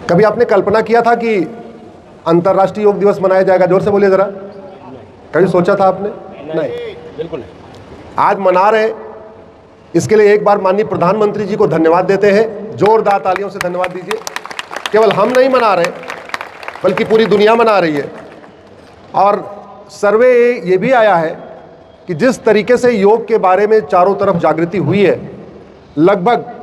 कभी आपने कल्पना किया था कि अंतर्राष्ट्रीय योग दिवस मनाया जाएगा? जोर से बोलिए ज़रा। कभी सोचा था आपने? नहीं, बिल्कुल। आज मना रहे। इसके लिए एक बार माननीय प्रधानमंत्री जी को धन्यवाद देते हैं। जोरदार तालियों से धन्यवाद दीजिए। केवल हम नहीं मना रहे बल्कि पूरी दुनिया मना रही है। और सर्वे ये भी आया है कि जिस तरीके से योग के बारे में चारों तरफ जागृति हुई है, लगभग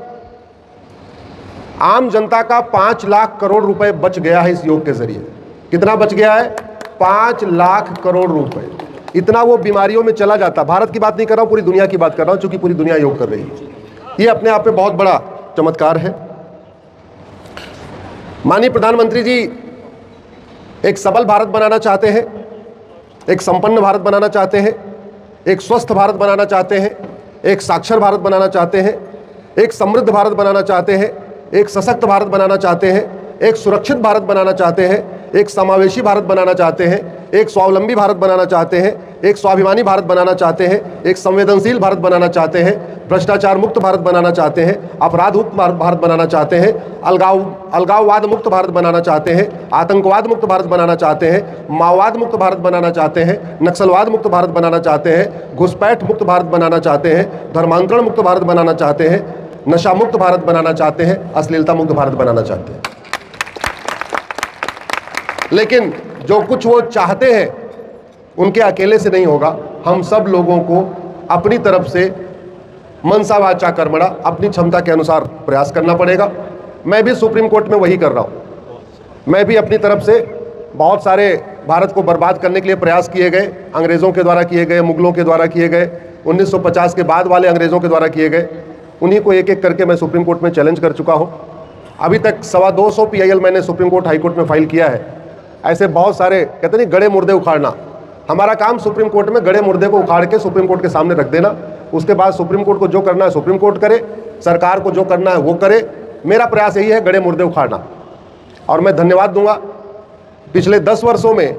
आम जनता का 5 लाख करोड़ रुपए बच गया है इस योग के जरिए। कितना बच गया है? 5 लाख करोड़ रुपए। इतना वो बीमारियों में चला जाता। भारत की बात नहीं कर रहा हूं, पूरी दुनिया की बात कर रहा हूं, क्योंकि पूरी दुनिया योग कर रही है। ये अपने आप में बहुत बड़ा चमत्कार है। माननीय प्रधानमंत्री जी एक सबल भारत बनाना चाहते हैं, एक संपन्न भारत बनाना चाहते हैं, एक स्वस्थ भारत बनाना चाहते हैं, एक साक्षर भारत बनाना चाहते हैं, एक समृद्ध भारत बनाना चाहते हैं, एक सशक्त भारत बनाना चाहते हैं, एक सुरक्षित भारत बनाना चाहते हैं, एक समावेशी भारत बनाना चाहते हैं, एक स्वावलंबी भारत बनाना चाहते हैं, एक स्वाभिमानी भारत बनाना चाहते हैं, एक संवेदनशील भारत बनाना चाहते हैं, भ्रष्टाचार मुक्त भारत बनाना चाहते हैं, अपराध मुक्त भारत बनाना चाहते हैं, अलगाववाद मुक्त भारत बनाना चाहते हैं, आतंकवाद मुक्त भारत बनाना चाहते हैं, माओवाद मुक्त भारत बनाना चाहते हैं, नक्सलवाद मुक्त भारत बनाना चाहते हैं, घुसपैठ मुक्त भारत बनाना चाहते हैं, धर्मांतरण मुक्त भारत बनाना चाहते हैं, नशा मुक्त भारत बनाना चाहते हैं, अश्लीलता मुक्त भारत बनाना चाहते हैं। लेकिन जो कुछ वो चाहते हैं उनके अकेले से नहीं होगा। हम सब लोगों को अपनी तरफ से मनसा वाचा कर्मणा अपनी क्षमता के अनुसार प्रयास करना पड़ेगा। मैं भी सुप्रीम कोर्ट में वही कर रहा हूँ। मैं भी अपनी तरफ से बहुत सारे भारत को बर्बाद करने के लिए प्रयास किए गए, अंग्रेज़ों के द्वारा किए गए, मुगलों के द्वारा किए गए, 1950 के बाद वाले अंग्रेज़ों के द्वारा किए गए, उन्हीं को एक एक करके मैं सुप्रीम कोर्ट में चैलेंज कर चुका हूँ। अभी तक 225 PIL मैंने सुप्रीम कोर्ट, हाई कोर्ट में फाइल किया है। ऐसे बहुत सारे, कहते नहीं, गड़े मुर्दे उखाड़ना। हमारा काम सुप्रीम कोर्ट में गड़े मुर्दे को उखाड़ के सुप्रीम कोर्ट के सामने रख देना। उसके बाद सुप्रीम कोर्ट को जो करना है सुप्रीम कोर्ट करे, सरकार को जो करना है वो करे। मेरा प्रयास यही है, गड़े मुर्दे उखाड़ना। और मैं धन्यवाद दूंगा, पिछले 10 वर्षों में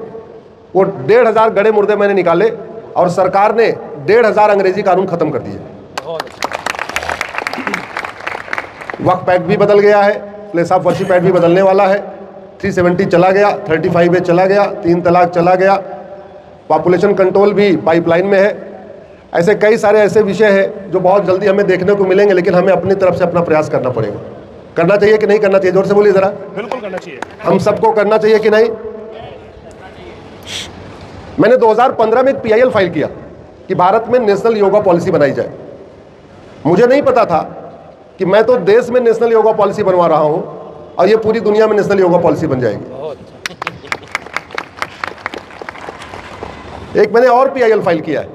वो 1,500 गड़े मुर्दे मैंने निकाले और सरकार ने 1,500 अंग्रेजी कानून खत्म कर दिए। वक्फ एक्ट भी बदल गया है, प्लेस ऑफ वर्शिप एक्ट भी बदलने वाला है, 370 चला गया, 35A चला गया, 3 तलाक चला गया, पॉपुलेशन कंट्रोल भी पाइपलाइन में है। ऐसे कई सारे ऐसे विषय हैं जो बहुत जल्दी हमें देखने को मिलेंगे, लेकिन हमें अपनी तरफ से अपना प्रयास करना पड़ेगा। करना चाहिए कि नहीं करना चाहिए? जोर से बोलिए ज़रा। बिल्कुल करना चाहिए। हम सबको करना चाहिए कि नहीं? मैंने 2015 में एक PIL फाइल किया कि भारत में नेशनल योगा पॉलिसी बनाई जाए। मुझे नहीं पता था कि मैं तो देश में नेशनल योगा पॉलिसी बनवा रहा हूं और ये पूरी दुनिया में नेशनल योगा पॉलिसी बन जाएगी। एक मैंने और PIL फाइल किया है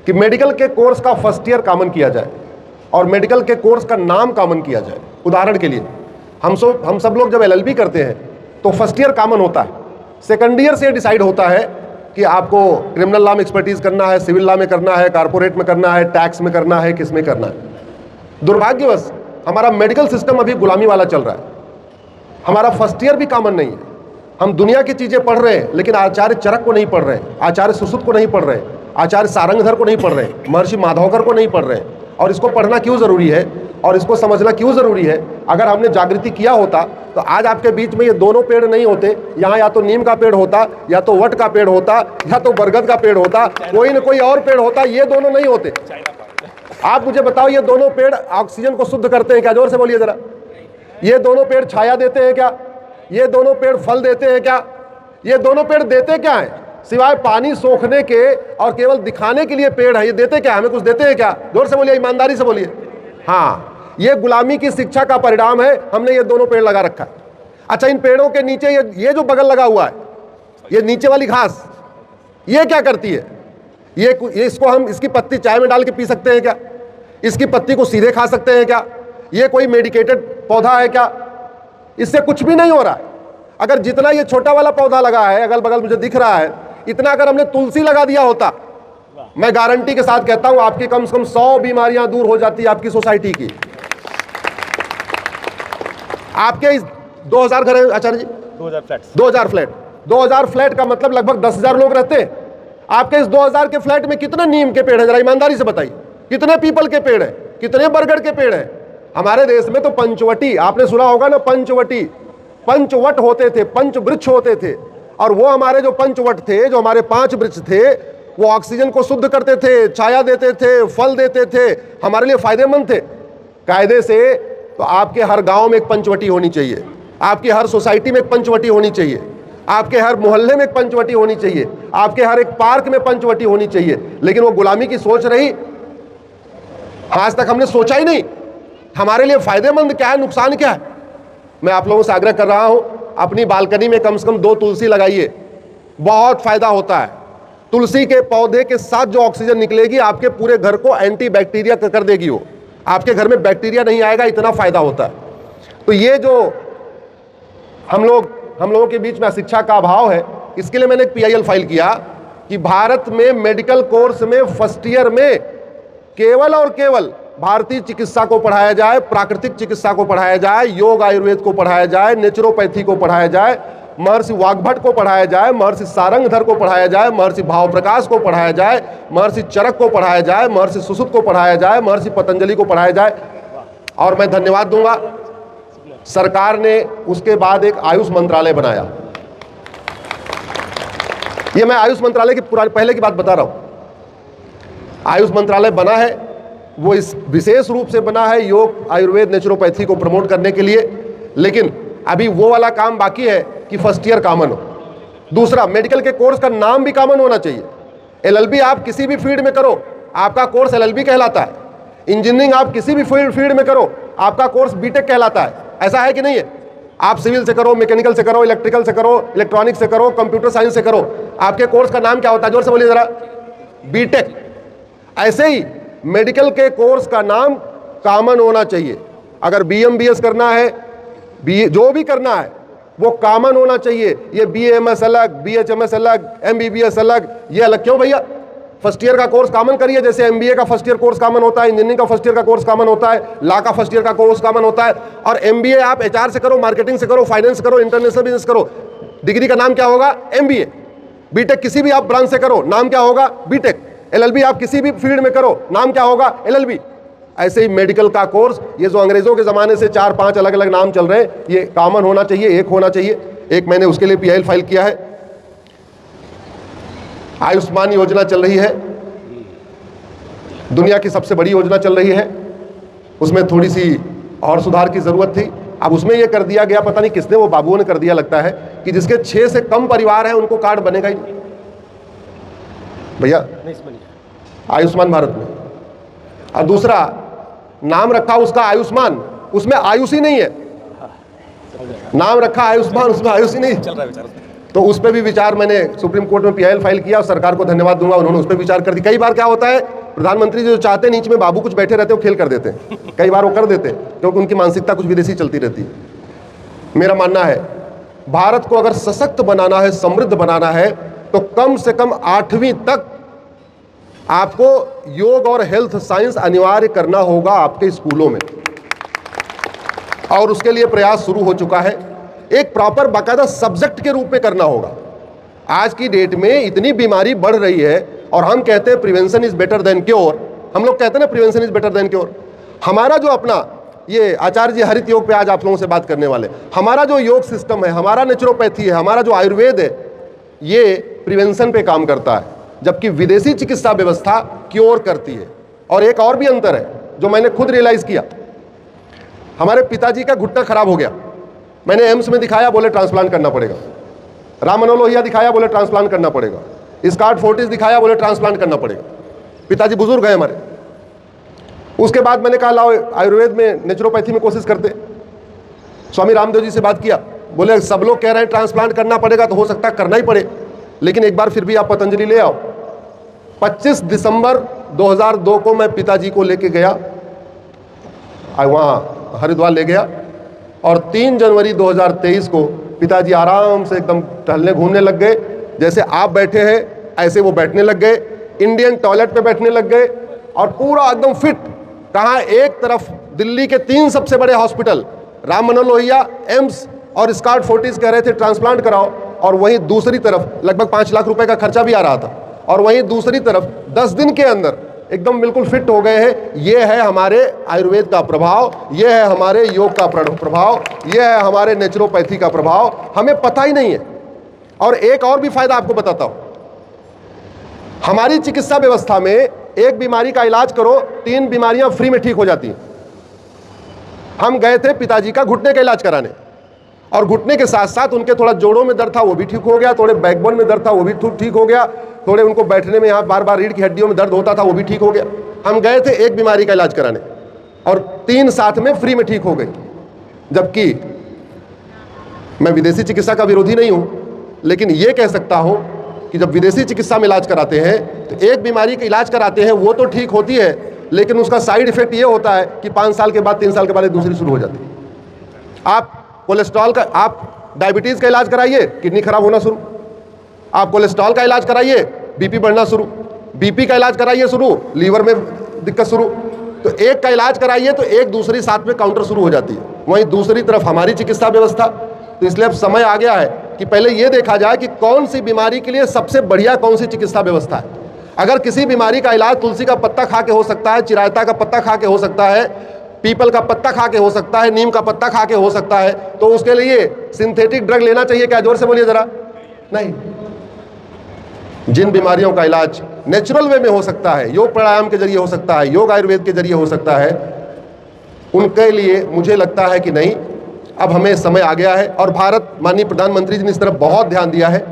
कि मेडिकल के कोर्स का फर्स्ट ईयर कॉमन किया जाए और मेडिकल के कोर्स का नाम कॉमन किया जाए। उदाहरण के लिए हम सब लोग जब LLB करते हैं तो फर्स्ट ईयर कॉमन होता है, सेकंड ईयर से डिसाइड होता है कि आपको क्रिमिनल लॉ में एक्सपर्टीज करना है, सिविल लॉ में करना है, कारपोरेट में करना है, टैक्स में करना है, किस में करना है। दुर्भाग्यवश हमारा मेडिकल सिस्टम अभी गुलामी वाला चल रहा है। हमारा फर्स्ट ईयर भी कॉमन नहीं है। हम दुनिया की चीज़ें पढ़ रहे हैं लेकिन आचार्य चरक को नहीं पढ़ रहे हैं, आचार्य सुश्रुत को नहीं पढ़ रहे हैं, आचार्य सारंगधर को नहीं पढ़ रहे हैं, महर्षि माधवकर को नहीं पढ़ रहे हैं। और इसको पढ़ना क्यों ज़रूरी है और इसको समझना क्यों ज़रूरी है? अगर हमने जागृति किया होता तो आज आपके बीच में ये दोनों पेड़ नहीं होते। यहाँ या तो नीम का पेड़ होता, या तो वट का पेड़ होता, या तो बरगद का पेड़ होता, कोई न कोई और पेड़ होता। ये दोनों नहीं होते। आप मुझे बताओ, ये दोनों पेड़ ऑक्सीजन को शुद्ध करते हैं क्या? जोर से बोलिए ज़रा। ये दोनों पेड़ छाया देते हैं क्या? ये दोनों पेड़ फल देते हैं क्या? ये दोनों पेड़ देते क्या हैं? सिवाय पानी सोखने के और केवल दिखाने के लिए पेड़ है। ये देते क्या? हमें कुछ देते हैं क्या? जोर से बोलिए, ईमानदारी से बोलिए। हाँ, ये गुलामी की शिक्षा का परिणाम है। हमने ये दोनों पेड़ लगा रखा है। अच्छा, इन पेड़ों के नीचे ये जो बगल लगा हुआ है, ये नीचे वाली घास, ये क्या करती है? ये इसको हम, इसकी पत्ती चाय में डाल के पी सकते हैं क्या? इसकी पत्ती को सीधे खा सकते हैं क्या? ये कोई मेडिकेटेड पौधा है क्या? इससे कुछ भी नहीं हो रहा है। अगर जितना ये छोटा वाला पौधा लगा है, अगल बगल मुझे दिख रहा है, इतना अगर हमने तुलसी लगा दिया होता, मैं गारंटी के साथ कहता हूं आपकी कम से कम 100 बीमारियां दूर हो जाती है आपकी सोसाइटी की। आपके इस 2000 घर है आचार्य जी, 2000 फ्लैट। 2000 फ्लैट का मतलब लगभग 10,000 लोग रहते हैं। आपके इस 2000 के फ्लैट में कितने नीम के पेड़ है? जरा ईमानदारी से बताइए। कितने पीपल के पेड़ है? कितने बरगद के पेड़ है? हमारे देश में तो पंचवटी, आपने सुना होगा ना, पंचवटी, पंचवट होते थे, पंच वृक्ष होते थे, और वो हमारे जो पंचवट थे, जो हमारे 5 वृक्ष थे, वो ऑक्सीजन को शुद्ध करते थे, छाया देते थे, फल देते थे, हमारे लिए फायदेमंद थे। कायदे से तो आपके हर गांव में एक पंचवटी होनी चाहिए, आपकी हर सोसाइटी में एक पंचवटी होनी चाहिए, आपके हर मोहल्ले में एक पंचवटी होनी चाहिए, आपके हर एक पार्क में पंचवटी होनी चाहिए। लेकिन वो गुलामी की सोच रही, आज तक हमने सोचा ही नहीं हमारे लिए फायदेमंद क्या है, नुकसान क्या है। मैं आप लोगों से आग्रह कर रहा हूं, अपनी बालकनी में कम से कम 2 तुलसी लगाइए, बहुत फायदा होता है। तुलसी के पौधे के साथ जो ऑक्सीजन निकलेगी आपके पूरे घर को एंटी बैक्टीरिया कर देगी, वो आपके घर में बैक्टीरिया नहीं आएगा, इतना फायदा होता है। तो ये जो हम लोगों के बीच में शिक्षा का अभाव है, इसके लिए मैंने एक PIL फाइल किया कि भारत में मेडिकल कोर्स में फर्स्ट ईयर में केवल और केवल भारतीय चिकित्सा को पढ़ाया जाए, प्राकृतिक चिकित्सा को पढ़ाया जाए, योग आयुर्वेद को पढ़ाया जाए, नेचुरोपैथी को पढ़ाया जाए, महर्षि वाग्भट को पढ़ाया जाए, महर्षि सारंगधर को पढ़ाया जाए, महर्षि भावप्रकाश को पढ़ाया जाए, महर्षि चरक को पढ़ाया जाए, महर्षि सुश्रुत को पढ़ाया जाए, महर्षि पतंजलि को पढ़ाया जाए। और मैं धन्यवाद दूंगा, सरकार ने उसके बाद एक आयुष मंत्रालय बनाया। ये मैं आयुष मंत्रालय की पहले की बात बता रहा हूं। आयुष मंत्रालय बना है, वो इस विशेष रूप से बना है योग आयुर्वेद नेचुरोपैथी को प्रमोट करने के लिए। लेकिन अभी वो वाला काम बाकी है कि फर्स्ट ईयर कॉमन हो। दूसरा, मेडिकल के कोर्स का नाम भी कॉमन होना चाहिए। LLB आप किसी भी फील्ड में करो, आपका कोर्स LLB कहलाता है। इंजीनियरिंग आप किसी भी फील्ड में करो, आपका कोर्स BTech कहलाता है। ऐसा है कि नहीं है? आप सिविल से करो, मैकेनिकल से करो, इलेक्ट्रिकल से करो, इलेक्ट्रॉनिक्स से करो, कंप्यूटर साइंस से करो, आपके कोर्स का नाम क्या होता है? जोर से बोलिए जरा, BTech। ऐसे ही मेडिकल के कोर्स का नाम कॉमन होना चाहिए। अगर BM BS करना है, जो भी करना है वो कॉमन होना चाहिए। ये BAMS अलग, BHMS अलग, MBBS अलग, ये अलग क्यों भैया? फर्स्ट ईयर का कोर्स कॉमन करिए, जैसे MBA का फर्स्ट ईयर कोर्स कॉमन होता है, इंजीनियरिंग का फर्स्ट ईयर का कोर्स कॉमन होता है, लॉ का फर्स्ट ईयर का कोर्स कॉमन होता है। और MBA आप HR से करो, मार्केटिंग से करो, फाइनेंस करो, इंटरनेशनल बिजनेस करो, डिग्री का नाम क्या होगा? MBA। BTech किसी भी आप ब्रांच से करो, नाम क्या होगा? BTech। LLB आप किसी भी फील्ड में करो, नाम क्या होगा? LLB। ऐसे ही मेडिकल का कोर्स, ये जो अंग्रेजों के ज़माने से 4-5 अलग अलग नाम चल रहे हैं, ये कॉमन होना चाहिए, एक होना चाहिए। एक मैंने उसके लिए PIL फाइल किया है। आयुष्मान योजना चल रही है, दुनिया की सबसे बड़ी योजना चल रही है। उसमें थोड़ी सी और सुधार की ज़रूरत थी। अब उसमें यह कर दिया गया, पता नहीं किसने, वो बाबुओं ने कर दिया लगता है, कि जिसके 6 से कम परिवार हैं उनको कार्ड बनेगा ही नहीं भैया आयुष्मान भारत में। और दूसरा, नाम रखा उसका आयुष्मान, उसमें आयुष ही नहीं है। नाम रखा आयुष्मान, उसमें आयुष ही नहीं चल रहा है। तो उस पर भी विचार मैंने सुप्रीम कोर्ट में PIL फाइल किया और सरकार को धन्यवाद दूंगा, उन्होंने उस पर विचार कर दी। कई बार क्या होता है, प्रधानमंत्री जो चाहते हैं नीचे में बाबू कुछ बैठे रहते हैं, वो खेल कर देते हैं, कई बार वो कर देते हैं, क्योंकि उनकी मानसिकता कुछ विदेशी चलती रहती है। मेरा मानना है, भारत को अगर सशक्त बनाना है, समृद्ध बनाना है, तो कम से कम 8वीं तक आपको योग और हेल्थ साइंस अनिवार्य करना होगा आपके स्कूलों में, और उसके लिए प्रयास शुरू हो चुका है। एक प्रॉपर बाकायदा सब्जेक्ट के रूप में करना होगा। आज की डेट में इतनी बीमारी बढ़ रही है, और हम कहते हैं prevention is better than cure. हम लोग कहते हैं ना prevention is better than cure. हमारा जो अपना ये आचार्य जी हरित योग पे आज आप लोगों से बात करने वाले, हमारा जो योग सिस्टम है, हमारा नेचुरोपैथी है, हमारा जो आयुर्वेद है, ये प्रिवेंशन पे काम करता है, जबकि विदेशी चिकित्सा व्यवस्था क्योर करती है। और एक और भी अंतर है जो मैंने खुद रियलाइज किया। हमारे पिताजी का घुटना खराब हो गया, मैंने एम्स में दिखाया, बोले ट्रांसप्लांट करना पड़ेगा। राम मनोहर लोहिया दिखाया, बोले ट्रांसप्लांट करना पड़ेगा। स्कॉट फोर्टिस दिखाया, बोले ट्रांसप्लांट करना पड़ेगा। पिताजी बुजुर्ग हैं हमारे। उसके बाद मैंने कहा लाओ आयुर्वेद में, नेचुरोपैथी में कोशिश करते। स्वामी रामदेव जी से बात किया, बोले सब लोग कह रहे हैं ट्रांसप्लांट करना पड़ेगा, तो हो सकता है करना ही पड़े, लेकिन एक बार फिर भी आप पतंजलि ले आओ। 25 दिसंबर 2002 को मैं पिताजी को लेके गया, वहाँ हरिद्वार ले गया, और 3 जनवरी 2023 को पिताजी आराम से एकदम टहलने घूमने लग गए। जैसे आप बैठे हैं ऐसे वो बैठने लग गए, इंडियन टॉयलेट पे बैठने लग गए, और पूरा एकदम फिट। कहाँ, एक तरफ दिल्ली के 3 सबसे बड़े हॉस्पिटल, राम मनोहर लोहिया, एम्स और स्कॉट फोर्टिस कह रहे थे ट्रांसप्लांट कराओ, और वहीं दूसरी तरफ लगभग 5 लाख रुपए का खर्चा भी आ रहा था, और वहीं दूसरी तरफ 10 दिन के अंदर एकदम बिल्कुल फिट हो गए हैं। ये है हमारे आयुर्वेद का प्रभाव, ये है हमारे योग का प्रभाव, ये है हमारे नेचुरोपैथी का प्रभाव, हमें पता ही नहीं है। और एक और भी फायदा आपको बताता हूं, हमारी चिकित्सा व्यवस्था में एक बीमारी का इलाज करो, 3 बीमारियां फ्री में ठीक हो जाती हैं। हम गए थे पिताजी का घुटने का इलाज कराने, और घुटने के साथ साथ उनके थोड़ा जोड़ों में दर्द था, वो भी ठीक हो गया, थोड़े बैकबोन में दर्द था, वो भी ठीक हो गया, थोड़े उनको बैठने में यहाँ बार बार रीढ़ की हड्डियों में दर्द होता था, वो भी ठीक हो गया। हम गए थे एक बीमारी का इलाज कराने और 3 साथ में फ्री में ठीक हो गई। जबकि मैं विदेशी चिकित्सा का विरोधी नहीं हूँ, लेकिन ये कह सकता हूँ कि जब विदेशी चिकित्सा में इलाज कराते हैं तो एक बीमारी का इलाज कराते हैं, वो तो ठीक होती है, लेकिन उसका साइड इफेक्ट ये होता है कि 5 साल के बाद 3 साल के बाद दूसरी शुरू हो जाती है। आप कोलेस्ट्रॉल का, आप डायबिटीज़ का इलाज कराइए, किडनी खराब होना शुरू। आप कोलेस्ट्रॉल का इलाज कराइए, बीपी बढ़ना शुरू। बीपी का इलाज कराइए शुरू, लीवर में दिक्कत शुरू। तो एक का इलाज कराइए तो एक दूसरी साथ में काउंटर शुरू हो जाती है। वहीं दूसरी तरफ हमारी चिकित्सा व्यवस्था, तो इसलिए अब समय आ गया है कि पहले ये देखा जाए कि कौन सी बीमारी के लिए सबसे बढ़िया कौन सी चिकित्सा व्यवस्था है। अगर किसी बीमारी का इलाज तुलसी का पत्ता खा के हो सकता है, चिरायता का पत्ता खा के हो सकता है, पीपल का पत्ता खा के हो सकता है, नीम का पत्ता खा के हो सकता है, तो उसके लिए सिंथेटिक ड्रग लेना चाहिए क्या? जोर से बोलिए जरा। नहीं। जिन बीमारियों का इलाज नेचुरल वे में हो सकता है, योग प्राणायाम के जरिए हो सकता है, योग आयुर्वेद के जरिए हो सकता है, उनके लिए मुझे लगता है कि नहीं, अब हमें समय आ गया है। और भारत, माननीय प्रधानमंत्री जी ने इस तरफ बहुत ध्यान दिया है,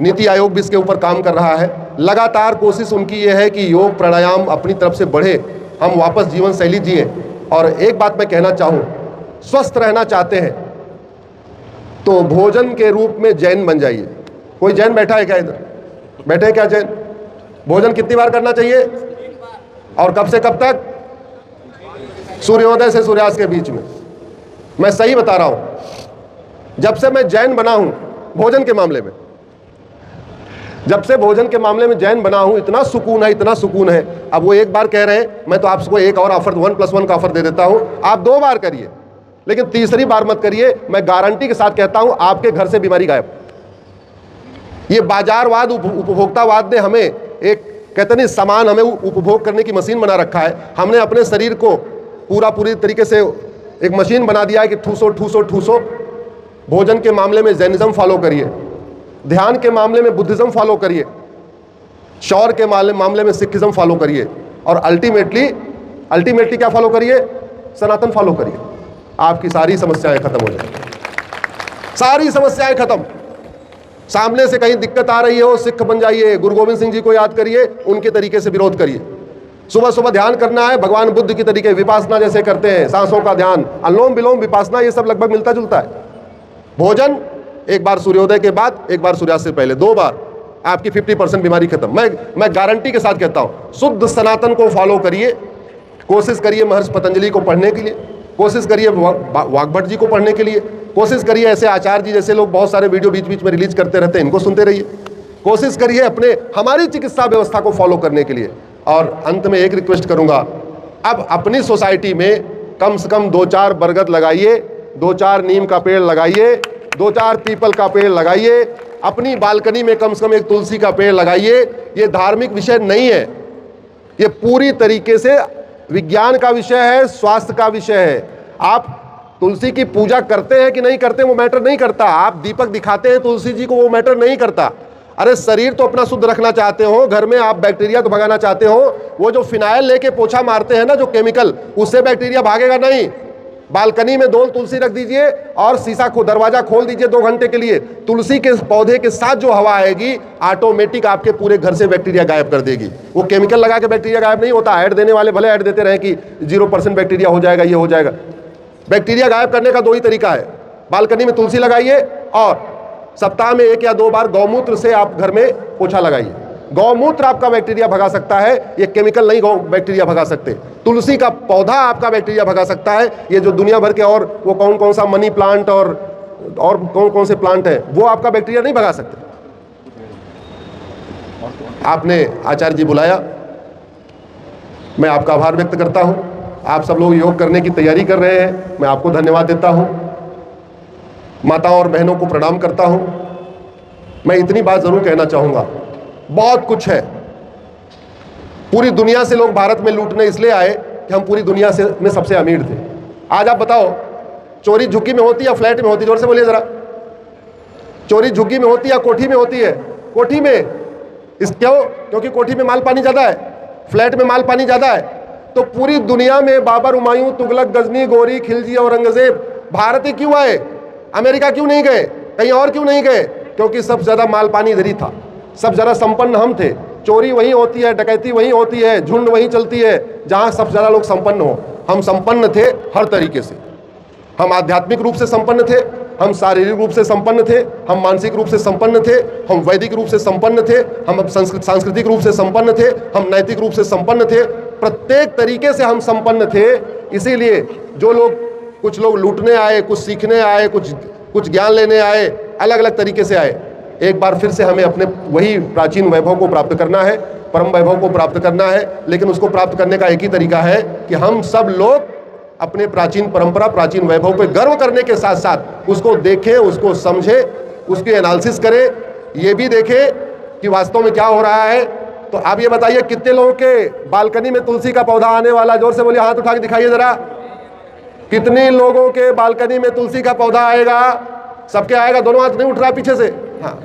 नीति आयोग भी इसके ऊपर काम कर रहा है। लगातार कोशिश उनकी ये है कि योग प्राणायाम अपनी तरफ से बढ़े, हम वापस जीवन शैली जिए। और एक बात मैं कहना चाहूँ, स्वस्थ रहना चाहते हैं तो भोजन के रूप में जैन बन जाइए। कोई जैन बैठा है क्या इधर? बैठे हैं क्या जैन? भोजन कितनी बार करना चाहिए और कब से कब तक? सूर्योदय से सूर्यास्त के बीच में। मैं सही बता रहा हूं, जब से मैं जैन बना हूं भोजन के मामले में, जब से भोजन के मामले में जैन बना हूं, इतना सुकून है, इतना सुकून है। अब वो एक बार कह रहे हैं, मैं तो आपको एक और ऑफर 1+1 का ऑफर दे देता हूं, आप 2 बार करिए, लेकिन तीसरी बार मत करिए। मैं गारंटी के साथ कहता हूं, आपके घर से बीमारी गायब। ये बाजारवाद, उपभोक्तावाद ने हमें एक, कहते नहीं, सामान हमें उपभोग करने की मशीन बना रखा है। हमने अपने शरीर को पूरी तरीके से एक मशीन बना दिया है कि ठूसो ठूसो ठूसो। भोजन के मामले में जैनिज्म फॉलो करिए, ध्यान के मामले में बुद्धिज्म फॉलो करिए, शौर के मामले में सिखिज्म फॉलो करिए, और अल्टीमेटली क्या फॉलो करिए? सनातन फॉलो करिए। आपकी सारी समस्याएं खत्म हो जाएंगी, सारी समस्याएं खत्म। सामने से कहीं दिक्कत आ रही हो, सिख बन जाइए, गुरु गोविंद सिंह जी को याद करिए, उनके तरीके से विरोध करिए। सुबह सुबह ध्यान करना है भगवान बुद्ध की तरीके, विपासना जैसे करते हैं, सांसों का ध्यान, अनुलोम विलोम, विपासना, ये सब लगभग मिलता जुलता है। भोजन एक बार सूर्योदय के बाद, एक बार सूर्यास्त से पहले, 2 बार, आपकी 50% बीमारी खत्म। मैं गारंटी के साथ कहता हूं, शुद्ध सनातन को फॉलो करिए। कोशिश करिए महर्षि पतंजलि को पढ़ने के लिए, कोशिश करिए वाग्भट जी को पढ़ने के लिए, कोशिश करिए ऐसे आचार्य जी जैसे लोग बहुत सारे वीडियो बीच बीच में रिलीज करते रहते हैं, इनको सुनते रहिए। कोशिश करिए अपने हमारी चिकित्सा व्यवस्था को फॉलो करने के लिए। और अंत में एक रिक्वेस्ट करूंगा, अब अपनी सोसाइटी में कम से कम 2-4 बरगद लगाइए, 2-4 नीम का पेड़ लगाइए, 2-4 पीपल का पेड़ लगाइए, अपनी बालकनी में कम से कम एक तुलसी का पेड़ लगाइए। ये धार्मिक विषय नहीं है, ये पूरी तरीके से विज्ञान का विषय है, स्वास्थ्य का विषय है। आप तुलसी की पूजा करते हैं कि नहीं करते वो मैटर नहीं करता, आप दीपक दिखाते हैं तुलसी जी को, वो मैटर नहीं करता। अरे शरीर तो अपना शुद्ध रखना चाहते हो, घर में आप बैक्टीरिया तो भगाना चाहते हो, वो जो फिनाइल लेके पोछा मारते हैं ना, जो केमिकल, उससे बैक्टीरिया भागेगा नहीं। बालकनी में 2 तुलसी रख दीजिए और शीशा को, दरवाजा खोल दीजिए 2 घंटे के लिए, तुलसी के पौधे के साथ जो हवा आएगी ऑटोमेटिक आपके पूरे घर से बैक्टीरिया गायब कर देगी। वो केमिकल लगा के बैक्टीरिया गायब नहीं होता। ऐड देने वाले भले ऐड देते रहे कि 0% बैक्टीरिया हो जाएगा, ये हो जाएगा। बैक्टीरिया गायब करने का 2 ही तरीका है, बालकनी में तुलसी लगाइए और सप्ताह में 1 या 2 बार गौमूत्र से आप घर में पोछा लगाइए। गौमूत्र आपका बैक्टीरिया भगा सकता है, ये केमिकल नहीं बैक्टीरिया भगा सकते। तुलसी का पौधा आपका बैक्टीरिया भगा सकता है। ये जो दुनिया भर के और वो कौन से मनी प्लांट और कौन से प्लांट हैं, वो आपका बैक्टीरिया नहीं भगा सकते। आपने आचार्य जी बुलाया, मैं आपका आभार व्यक्त करता हूं। आप सब लोग योग करने की तैयारी कर रहे हैं, मैं आपको धन्यवाद देता हूं। माताओं और बहनों को प्रणाम करता हूं। मैं इतनी बात जरूर कहना चाहूंगा, बहुत कुछ है, पूरी दुनिया से लोग भारत में लूटने इसलिए आए कि हम पूरी दुनिया से में सबसे अमीर थे। आज आप बताओ, चोरी झुग्गी में होती है या फ्लैट में होती है? जोर से बोलिए ज़रा। चोरी झुग्गी में होती है या कोठी में होती है? कोठी में। इस क्यों? क्योंकि कोठी में माल पानी ज़्यादा है, फ्लैट में माल पानी ज़्यादा है। तो पूरी दुनिया में बाबर, हुमायूं, तुगलक, गजनी, गोरी, खिलजी, औरंगजेब भारत ही क्यों आए? अमेरिका क्यों नहीं गए? कहीं और क्यों नहीं गए? क्योंकि सबसे ज़्यादा माल पानी इधर ही था, सब ज़्यादा संपन्न हम थे। चोरी वहीं होती है, डकैती वहीं होती है, झुंड वहीं चलती है जहाँ सबसे ज़्यादा लोग संपन्न हो। हम संपन्न थे हर तरीके से। हम आध्यात्मिक रूप से संपन्न थे, हम शारीरिक रूप से संपन्न थे, हम मानसिक रूप से संपन्न थे, हम वैदिक रूप से संपन्न थे, हम सांस्कृतिक रूप से संपन्न थे, हम नैतिक रूप से संपन्न थे। प्रत्येक तरीके से हम संपन्न थे। इसीलिए जो लोग, कुछ लोग लूटने आए, कुछ सीखने आए, कुछ ज्ञान लेने आए, अलग अलग तरीके से आए। एक बार फिर से हमें अपने वही प्राचीन वैभव को प्राप्त करना है, परम वैभव को प्राप्त करना है। लेकिन उसको प्राप्त करने का एक ही तरीका है कि हम सब लोग अपने प्राचीन परंपरा, प्राचीन वैभव पे गर्व करने के साथ साथ उसको देखें, उसको समझें, उसकी एनालिसिस करें, ये भी देखें कि वास्तव में क्या हो रहा है। तो आप ये बताइए, कितने लोगों के बालकनी में तुलसी का पौधा आने वाला? जोर से बोलिए, हाथ उठा के दिखाइए जरा। कितने लोगों के बालकनी में तुलसी का पौधा आएगा? सबके आएगा? दोनों हाथ नहीं उठ रहा पीछे से? हाँ,